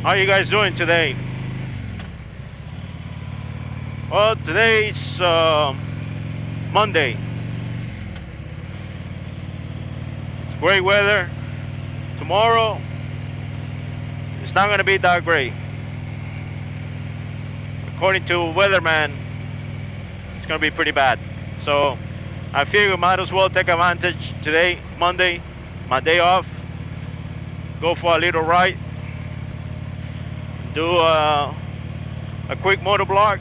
How you guys doing today? Well, today's Monday. It's great weather. Tomorrow, it's not going to be that great. According to weatherman, it's going to be pretty bad. So I figure we might as well take advantage today, Monday, my day off. Go for a little ride. Do a quick motovlog.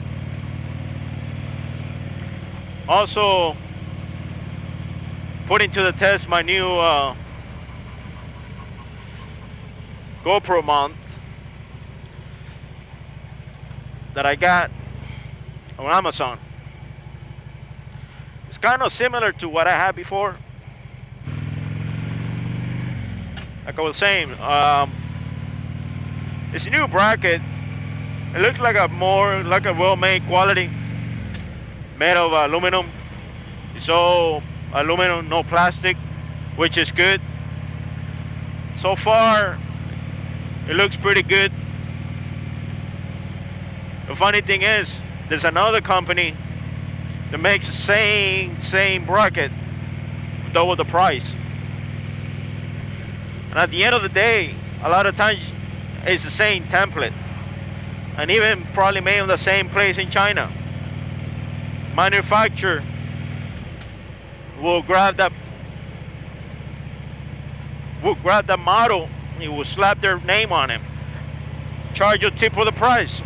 Also, putting to the test my new GoPro mount that I got on Amazon. It's kind of similar to what I had before. Like I was saying, it's a new bracket. It looks like a well-made quality, made of aluminum. It's all aluminum, no plastic, which is good. So far, it looks pretty good. The funny thing is, there's another company that makes the same bracket, double the price. And at the end of the day, a lot of times it's the same template, and even probably made in the same place in China. Manufacturer will grab that model, he will slap their name on him, charge you tip for the price.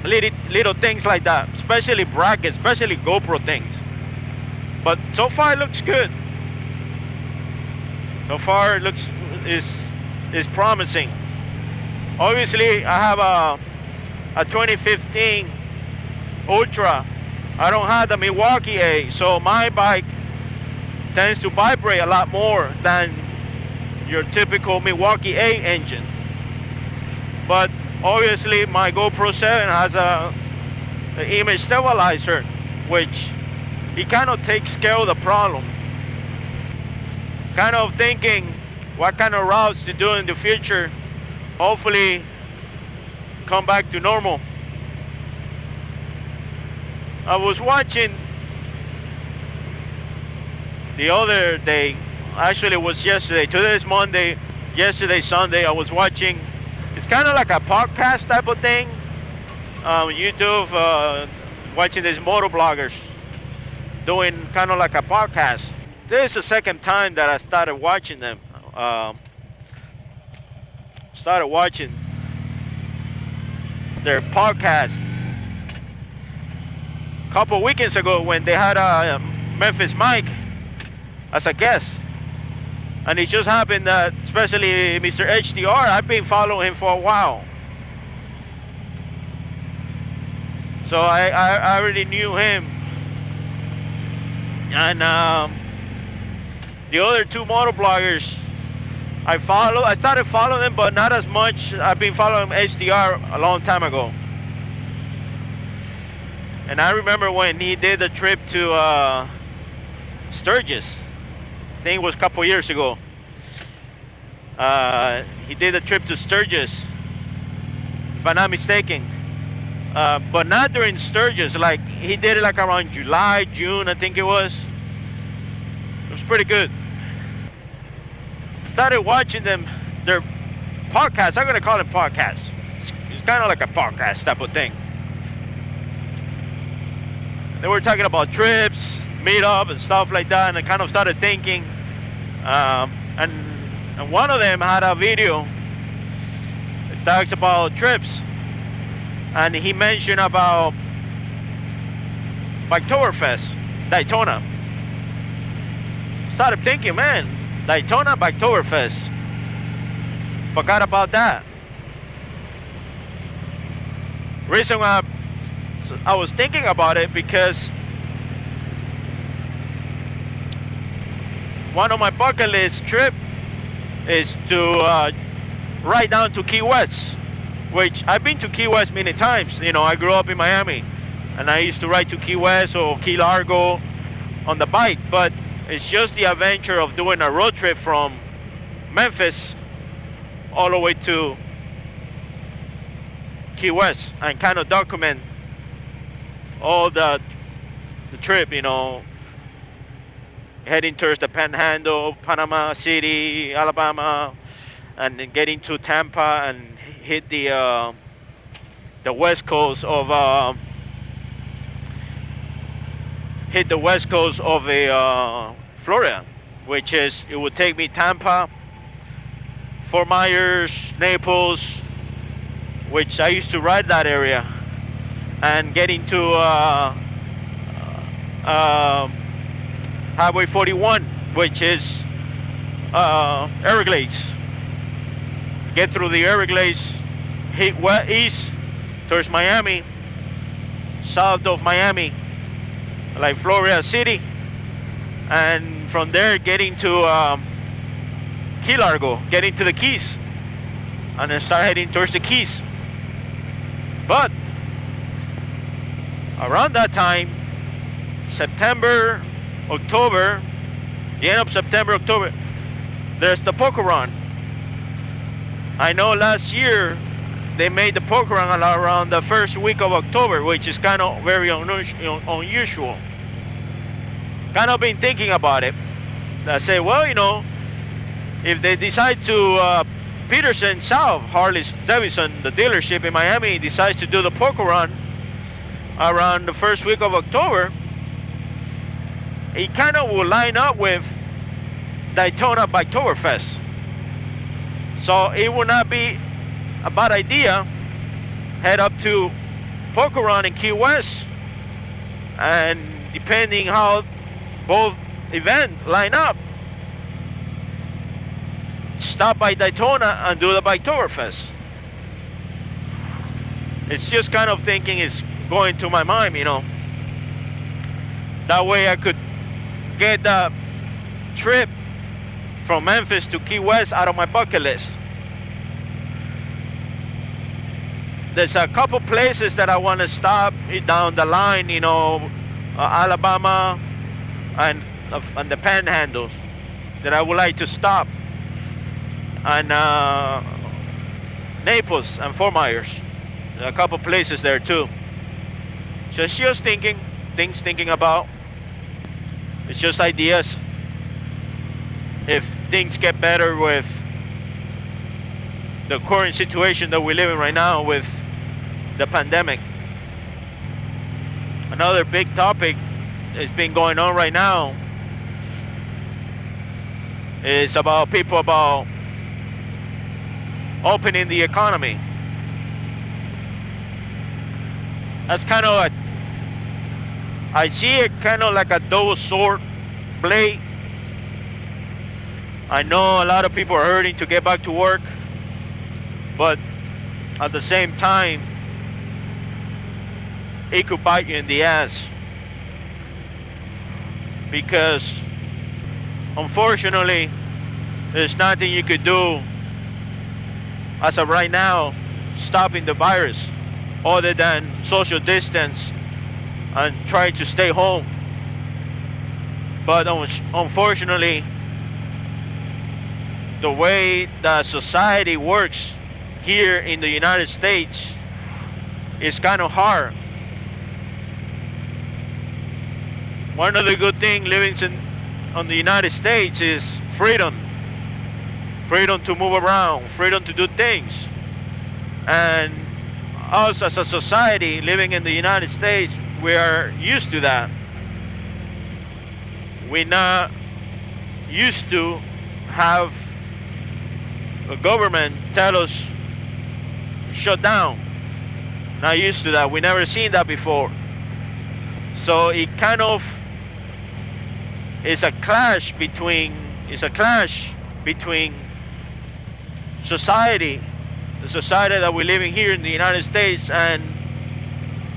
Little things like that, especially brackets, especially GoPro things. But so far it looks good. So far it looks is promising. Obviously I have a 2015 Ultra. I don't have the Milwaukee A, so my bike tends to vibrate a lot more than your typical Milwaukee A engine. But obviously my GoPro 7 has an image stabilizer, which it kind of takes care of the problem. Kind of thinking what kind of routes to do in the future. Hopefully come back to normal. I was watching the other day, actually it was yesterday, today is Monday, yesterday Sunday, I was watching, it's kind of like a podcast type of thing on YouTube, watching these motovloggers doing kind of like a podcast. This is the second time that I started watching them. Started watching their podcast a couple weekends ago when they had Memphis Mike as a guest, and it just happened that especially Mr. HDR, I've been following him for a while, so I already knew him. And the other two motovloggers I started following them, but not as much. I've been following HDR a long time ago. And I remember when he did the trip to Sturgis. I think it was a couple years ago. He did a trip to Sturgis, if I'm not mistaken. But not during Sturgis. Like, he did it like around July, June, I think it was. It was pretty good. Started watching them, their podcasts. I'm gonna call them podcasts. It's kind of like a podcast type of thing. They were talking about trips, meetup, and stuff like that, and I kind of started thinking. And one of them had a video that talks about trips, and he mentioned about Oktoberfest, Daytona. Started thinking, man, Daytona, Oktoberfest. Forgot about that. Reason why I was thinking about it, because one of my bucket list trip is to ride down to Key West, which I've been to Key West many times. You know, I grew up in Miami, and I used to ride to Key West or Key Largo on the bike, but it's just the adventure of doing a road trip from Memphis all the way to Key West and kind of document all the trip, heading towards the Panhandle, Panama City, Alabama, and then getting to Tampa and hit the west coast of Florida, which is, it would take me Tampa, Fort Myers, Naples, which I used to ride that area, and getting to Highway 41, which is Everglades. Get through the Everglades, hit east towards Miami, south of Miami, like Florida City, and from there getting to Key Largo, getting to the Keys, and then start heading towards the Keys. But around that time, September, October, the end of September, October, there's the poker run. I know last year they made the poker run around the first week of October, which is kind of very unusual. Kind of been thinking about it. I say, well, if they decide to, Peterson South, Harley Davidson, the dealership in Miami, decides to do the poker run around the first week of October, it kind of will line up with Daytona Biketoberfest. So it would not be a bad idea, head up to poker run in Key West, and depending how both events line up, stop by Daytona and do the Biketoberfest. It's just kind of thinking is going to my mind, That way I could get the trip from Memphis to Key West out of my bucket list. There's a couple places that I want to stop down the line, Alabama and the Panhandle that I would like to stop, and Naples and Fort Myers. There are a couple places there too. So it's just thinking about. It's just ideas. If things get better with the current situation that we live in right now with the pandemic. Another big topic that's been going on right now is about opening the economy. That's kind of I see it kind of like a double sword blade. I know a lot of people are hurting to get back to work, but at the same time, it could bite you in the ass, because unfortunately, there's nothing you could do as of right now stopping the virus other than social distance and try to stay home. But unfortunately, the way the society works here in the United States is kind of hard. One of the good things living in the United States is freedom. Freedom to move around, freedom to do things. And us as a society living in the United States, we are used to that. We're not used to have the government tell us shut down. Not used to that. We never seen that before. So it kind of is a clash between society, the society that we're living here in the United States, and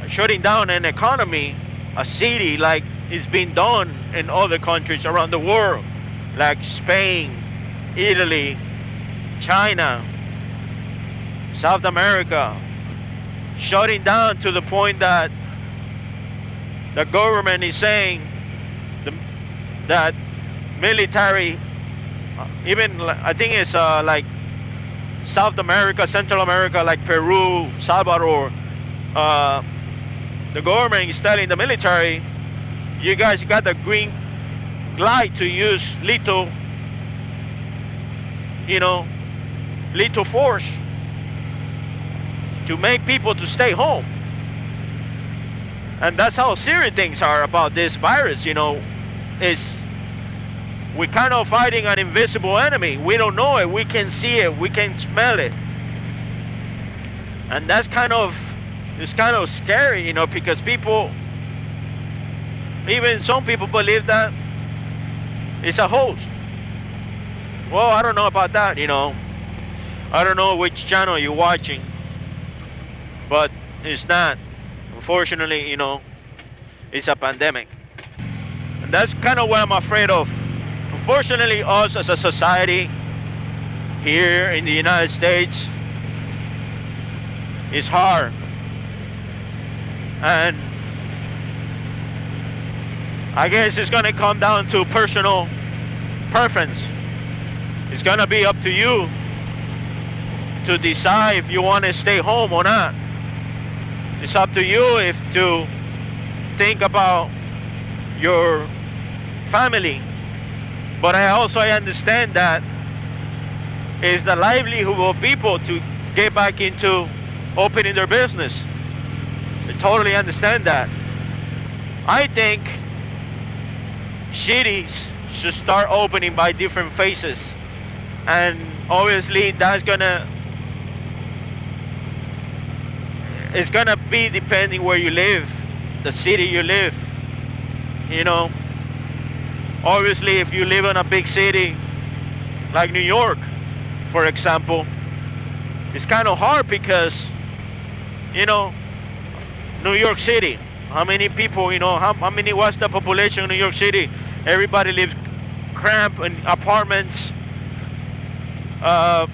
shutting down an economy, a city like it's been done in other countries around the world, like Spain, Italy, China, South America, shutting down to the point that the government is saying that military, even I think it's like South America, Central America, like Peru, Salvador, the government is telling the military, you guys got the green light to use lethal, lethal force to make people to stay home. And that's how serious things are about this virus, is we're kind of fighting an invisible enemy. We don't know it, we can see it, we can smell it. And that's kind of scary, because people, even some people believe that it's a hoax. Well, I don't know about that, I don't know which channel you're watching, but it's not. Unfortunately, it's a pandemic. And that's kind of what I'm afraid of. Unfortunately, us as a society here in the United States, it's hard. And I guess it's going to come down to personal preference. It's going to be up to you to decide if you want to stay home or not. It's up to you if to think about your family. But I understand that it's the livelihood of people to get back into opening their business. I totally understand that. I think cities should start opening by different phases. And obviously it's gonna be depending where you live, the city you live. Obviously, if you live in a big city like New York, for example, it's kind of hard because, New York City, how many people, what's the population of New York City? Everybody lives cramped in apartments. The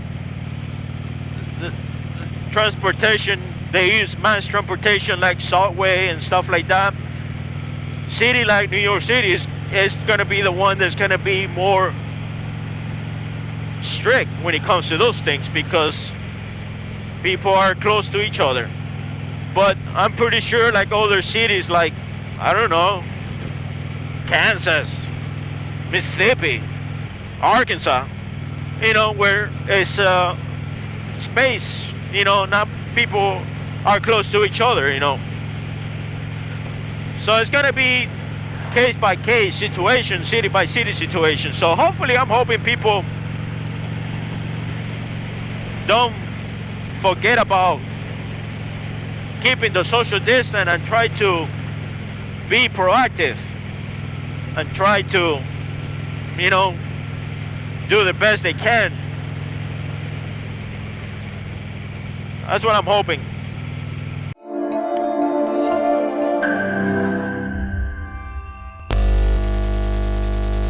transportation, they use mass transportation like subway and stuff like that. City like New York City is going to be the one that's going to be more strict when it comes to those things because people are close to each other. But I'm pretty sure like other cities like, I don't know, Kansas, Mississippi, Arkansas, where it's space, not people are close to each other, So it's going to be case by case situation, city by city situation. So hopefully I'm hoping people don't forget about keeping the social distance and try to be proactive and try to, do the best they can. That's what I'm hoping.